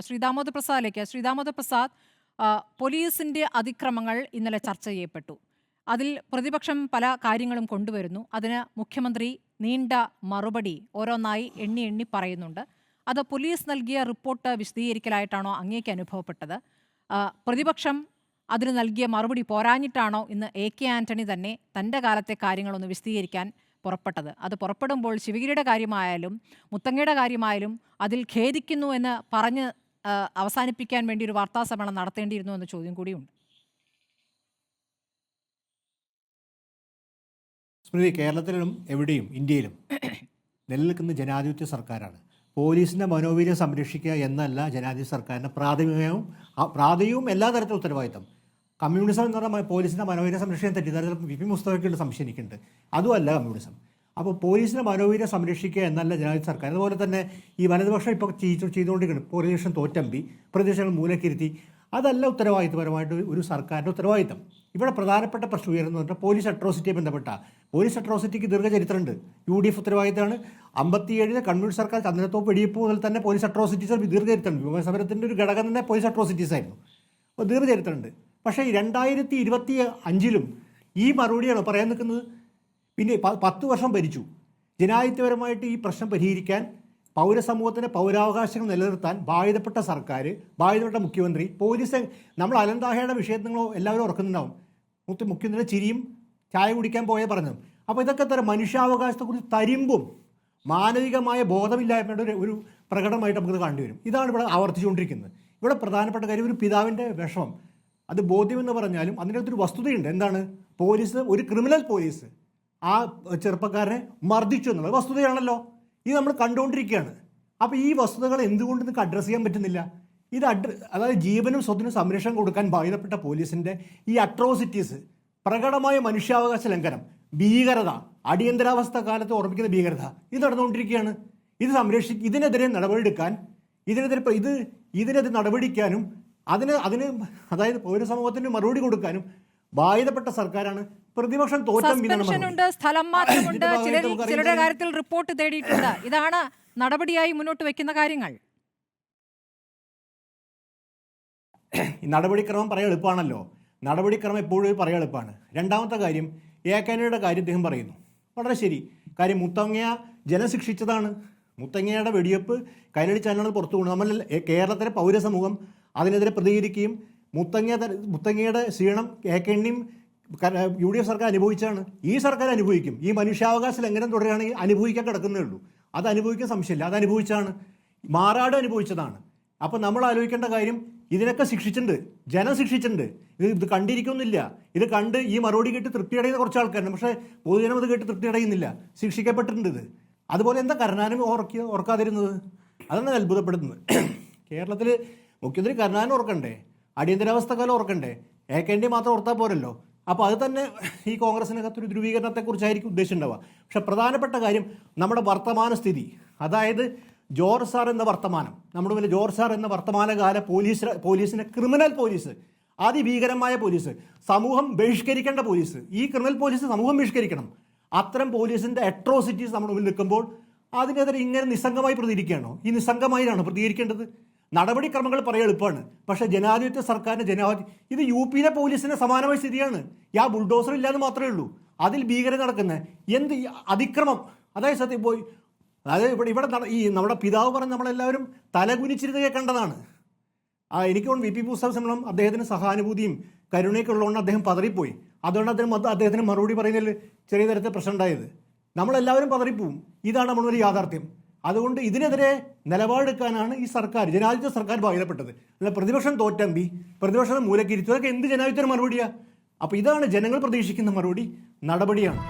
ശ്രീ ദാമോദർ പ്രസാദ്, പോലീസിന്റെ അതിക്രമങ്ങൾ ഇന്നലെ ചർച്ച ചെയ്യപ്പെട്ടു. അതിൽ പ്രതിപക്ഷം പല കാര്യങ്ങളും കൊണ്ടുവരുന്നു. അതിന് മുഖ്യമന്ത്രി നീണ്ട മറുപടി ഓരോന്നായി എണ്ണി എണ്ണി പറയുന്നുണ്ട്. അത് പോലീസ് നൽകിയ റിപ്പോർട്ട് വിശദീകരിക്കലായിട്ടാണോ അങ്ങേക്ക് അനുഭവപ്പെട്ടത്? പ്രതിപക്ഷം അതിന് നൽകിയ മറുപടി പോരാഞ്ഞിട്ടാണോ ഇന്ന് AK ആന്റണി തന്നെ തൻ്റെ കാലത്തെ കാര്യങ്ങളൊന്ന് വിശദീകരിക്കാൻ പുറപ്പെട്ടത്? അത് പുറപ്പെടുമ്പോൾ ശിവഗിരിയുടെ കാര്യമായാലും മുത്തങ്ങയുടെ കാര്യമായാലും അതിൽ ഖേദിക്കുന്നു എന്ന് പറഞ്ഞ് അവസാനിപ്പിക്കാൻ വേണ്ടി ഒരു വാർത്താ സമ്മേളനം നടത്തേണ്ടിയിരുന്നു എന്ന ചോദ്യം കൂടിയുണ്ട്. സ്മൃതി, കേരളത്തിലും എവിടെയും ഇന്ത്യയിലും നിലനിൽക്കുന്ന ജനാധിപത്യ സർക്കാരാണ്. പോലീസിൻ്റെ മനോവീര്യം സംരക്ഷിക്കുക എന്നല്ല ജനാധിപത്യ സർക്കാരിൻ്റെ പ്രാഥമികവും എല്ലാ തരത്തിലും ഉത്തരവാദിത്തം. കമ്മ്യൂണിസം എന്ന് പറഞ്ഞാൽ പോലീസിൻ്റെ മനോവീര്യം സംരക്ഷിക്കാൻ തെറ്റിദ്ധാരണ VP മുസ്തഫയ്ക്കുള്ള സംശയം എനിക്കുണ്ട്. അതുമല്ല കമ്മ്യൂണിസം. അപ്പോൾ പോലീസിൻ്റെ മനോവീര്യം സംരക്ഷിക്കുക എന്നല്ല ജനാധിപത്യ സർക്കാർ. അതുപോലെ തന്നെ ഈ വലതുപക്ഷം ഇപ്പോൾ ചെയ്തുകൊണ്ടിരിക്കുന്നത് പോലീസ് തോറ്റമ്പി പ്രതിപക്ഷങ്ങൾ മൂലക്കിരുത്തി, അതല്ല ഉത്തരവാദിത്തപരമായിട്ട് ഒരു സർക്കാരിൻ്റെ ഉത്തരവാദിത്തം. ഇവിടെ പ്രധാനപ്പെട്ട പ്രശ്നം ഉയർന്നു പറഞ്ഞാൽ പോലീസ് അട്രോസിറ്റിയെ ബന്ധപ്പെട്ട പോലീസ് അട്രോസിറ്റിക്ക് ദീർഘചരിത്രമുണ്ട്. UDF ഉത്തരവാദിത്തമാണ്. 57 കമ്മ്യൂണിസ്റ്റ് സർക്കാർ ചന്ദ്രത്തോപ്പ് വെടിവെപ്പ് മുതൽ തന്നെ പോലീസ് അട്രോസിറ്റീസ് ദീർഘചരിത്രമുണ്ട്. വിമതസമരത്തിൻ്റെ ഒരു ഘടകം തന്നെ പോലീസ് അട്രോസിറ്റീസ് ആയിരുന്നു. അപ്പോൾ ദീർഘചരിത്രമുണ്ട്. പക്ഷേ 2025 ഈ മറുപടിയാണ് പറയാൻ നിൽക്കുന്നത്. പിന്നെ 10 വർഷം ഭരിച്ചു. ജനാധിപത്യപരമായിട്ട് ഈ പ്രശ്നം പരിഹരിക്കാൻ, പൗരസമൂഹത്തിൻ്റെ പൗരാവകാശങ്ങൾ നിലനിർത്താൻ ബാധ്യതപ്പെട്ട സർക്കാർ, ബാധ്യതപ്പെട്ട മുഖ്യമന്ത്രി, പോലീസ്. നമ്മൾ അലന്താഹയുടെ വിഷയത്തിൽ നിങ്ങൾ എല്ലാവരും ഓർക്കുന്നുണ്ടാവും. മുഖ്യമന്ത്രിയുടെ ചിരിയും ചായ കുടിക്കാൻ പോയേ പറഞ്ഞു. അപ്പോൾ ഇതൊക്കെ തരം മനുഷ്യാവകാശത്തെക്കുറിച്ച് തരിമ്പും മാനവികമായ ബോധമില്ലായ്മയുടെ ഒരു പ്രകടനമായിട്ട് നമുക്ക് കാണേണ്ടി വരും. ഇതാണ് ഇവിടെ ആവർത്തിച്ചുകൊണ്ടിരിക്കുന്നത്. ഇവിടെ പ്രധാനപ്പെട്ട കാര്യം ഒരു പിതാവിൻ്റെ വിഷമം, അത് ബോധ്യമെന്ന് പറഞ്ഞാലും അതിനകത്തൊരു വസ്തുതയുണ്ട്. എന്താണ്? പോലീസ്, ഒരു ക്രിമിനൽ പോലീസ് ആ ചെറുപ്പക്കാരനെ മർദ്ദിച്ചു എന്നുള്ളത് വസ്തുതയാണല്ലോ. ഇത് നമ്മൾ കണ്ടുകൊണ്ടിരിക്കുകയാണ്. അപ്പോൾ ഈ വസ്തുതകൾ എന്തുകൊണ്ട് നിങ്ങൾക്ക് അഡ്രസ്സ് ചെയ്യാൻ പറ്റുന്നില്ല? അതായത് ജീവനും സ്വത്തിനും സംരക്ഷണം കൊടുക്കാൻ ബാധ്യതപ്പെട്ട പോലീസിൻ്റെ ഈ അട്രോസിറ്റീസ്, പ്രകടമായ മനുഷ്യാവകാശ ലംഘനം, ഭീകരത, അടിയന്തരാവസ്ഥ കാലത്ത് ഓർമ്മിക്കുന്ന ഭീകരത, ഇത് നടന്നുകൊണ്ടിരിക്കുകയാണ്. ഇതിനെതിരെ നടപടിയെടുക്കാൻ, ഇതിനെതിരെ നടപടിക്കാനും അതിന് അതായത് പൗരസമൂഹത്തിന് മറുപടി കൊടുക്കാനും ബാധ്യതപ്പെട്ട സർക്കാരാണ്. പ്രതിപക്ഷം തോറ്റുണ്ട്, സ്ഥലം മാറ്റമുണ്ട്, ചിലരുടെ കാര്യത്തിൽ റിപ്പോർട്ട് തേടിയിട്ടുണ്ട്. ഇതാണ് നടപടിയായി മുന്നോട്ട് വെക്കുന്ന കാര്യങ്ങൾ. നടപടിക്രമം പറയാൻ എളുപ്പമാണല്ലോ. നടപടിക്രമം എപ്പോഴും പറയാൻ എളുപ്പമാണ്. രണ്ടാമത്തെ കാര്യം, AK ആന്റണിയുടെ കാര്യം അദ്ദേഹം പറയുന്നു. വളരെ ശരി. കാര്യം മുത്തങ്ങ ജനശിക്ഷിച്ചതാണ്. മുത്തങ്ങയുടെ വെടിവെപ്പ് കൈരളി ചാനലുകൾ പുറത്തു കൊണ്ട് നമ്മൾ കേരളത്തിലെ പൗരസമൂഹം അതിനെതിരെ പ്രതികരിക്കുകയും മുത്തങ്ങയുടെ ക്ഷീണം AK ആന്റണിയും UDF സർക്കാർ അനുഭവിച്ചാണ്. ഈ സർക്കാർ അനുഭവിക്കും. ഈ മനുഷ്യാവകാശ ലംഘനം തുടരുകയാണെങ്കിൽ അനുഭവിക്കാൻ കിടക്കുന്നേ ഉള്ളൂ. അത് അനുഭവിക്കാൻ സംശയമില്ല. അത് അനുഭവിച്ചാണ്. മാറാട് അനുഭവിച്ചതാണ്. അപ്പോൾ നമ്മൾ ആലോചിക്കേണ്ട കാര്യം, ഇതിനൊക്കെ ശിക്ഷിച്ചിട്ടുണ്ട്, ജനം ശിക്ഷിച്ചിട്ടുണ്ട്. ഇത് കണ്ടിരിക്കുന്നില്ല. ഇത് കണ്ട് ഈ മറുപടി കേട്ട് തൃപ്തിയടയുന്ന കുറച്ച് ആൾക്കാരുണ്ട്. പക്ഷേ പൊതുജനം അത് കേട്ട് തൃപ്തിയടയുന്നില്ല. ശിക്ഷിക്കപ്പെട്ടിട്ടുണ്ട് ഇത്. അതുപോലെ എന്താ കരുണാനും ഓർക്കാതിരുന്നത്? അതാണ് അത്ഭുതപ്പെടുന്നത്. കേരളത്തിൽ മുഖ്യമന്ത്രി കരുണാനും ഓർക്കണ്ടേ? അടിയന്തരാവസ്ഥ കാലം ഓർക്കണ്ടേ? AK ആന്റണി മാത്രം ഓർത്താൽ പോരല്ലോ. അപ്പോൾ അത് തന്നെ ഈ കോൺഗ്രസിനകത്തൊരു ധ്രുവീകരണത്തെക്കുറിച്ചായിരിക്കും ഉദ്ദേശിച്ചിട്ടുണ്ടാവുക. പക്ഷേ പ്രധാനപ്പെട്ട കാര്യം നമ്മുടെ വർത്തമാന സ്ഥിതി, അതായത് ജോർജ് സാർ എന്ന വർത്തമാനം, നമ്മുടെ മുന്നിൽ ജോർജ് സാർ എന്ന വർത്തമാനകാല പോലീസിനെ ക്രിമിനൽ പോലീസ്, അതിഭീകരമായ പോലീസ്, സമൂഹം ബഹിഷ്കരിക്കേണ്ട പോലീസ്, ഈ ക്രിമിനൽ പോലീസ് സമൂഹം ബഹിഷ്കരിക്കണം. അത്തരം പോലീസിൻ്റെ അട്രോസിറ്റീസ് നമ്മുടെ മുന്നിൽ നിൽക്കുമ്പോൾ അതിനെതിരെ ഇങ്ങനെ നിസ്സംഗമായി പ്രതികരിക്കുകയാണോ? ഈ നിസ്സംഗമായിട്ടാണ് പ്രതികരിക്കേണ്ടത്. നടപടിക്രമങ്ങൾ പറയാൻ എളുപ്പമാണ്. പക്ഷേ ജനാധിപത്യ സർക്കാരിന് ഇത് UP പോലീസിന് സമാനമായ സ്ഥിതിയാണ്. ആ ബുൾഡോസർ ഇല്ലാന്ന് മാത്രമേ ഉള്ളൂ. അതിൽ ഭീകരത നടക്കുന്നത് എന്ത് അതിക്രമം. അതായത് സത്യം പോയി, അതായത് ഇവിടെ ഈ നമ്മുടെ പിതാവ് പറഞ്ഞ് നമ്മളെല്ലാവരും തലകുനിച്ചിരുന്ന് കേൾക്കേണ്ടതാണ്. എനിക്ക് തോന്നുന്നു VP മുസ്തഫ അദ്ദേഹത്തിന് സഹാനുഭൂതിയും കരുണയൊക്കെ ഉള്ളതുകൊണ്ട് അദ്ദേഹം പതറിപ്പോയി. അതുകൊണ്ട് അദ്ദേഹത്തിന് മറുപടി പറയുന്നതിൽ ചെറിയ തരത്തിൽ പ്രശ്നം ഉണ്ടായത്. നമ്മളെല്ലാവരും പതറിപ്പോവും. ഇതാണ് നമ്മുടെ യാഥാർത്ഥ്യം. അതുകൊണ്ട് ഇതിനെതിരെ നിലപാടെടുക്കാനാണ് ഈ സർക്കാർ, ജനാധിപത്യ സർക്കാർ ബാധ്യതപ്പെട്ടത്. അല്ല പ്രതിപക്ഷം തോറ്റമ്പി, പ്രതിപക്ഷം മൂലക്കിരുത്തു, അതൊക്കെ എന്ത് ജനാധിപത്യ മറുപടിയാണ്? അപ്പോൾ ഇതാണ് ജനങ്ങൾ പ്രതീക്ഷിക്കുന്ന മറുപടി, നടപടിയാണ്.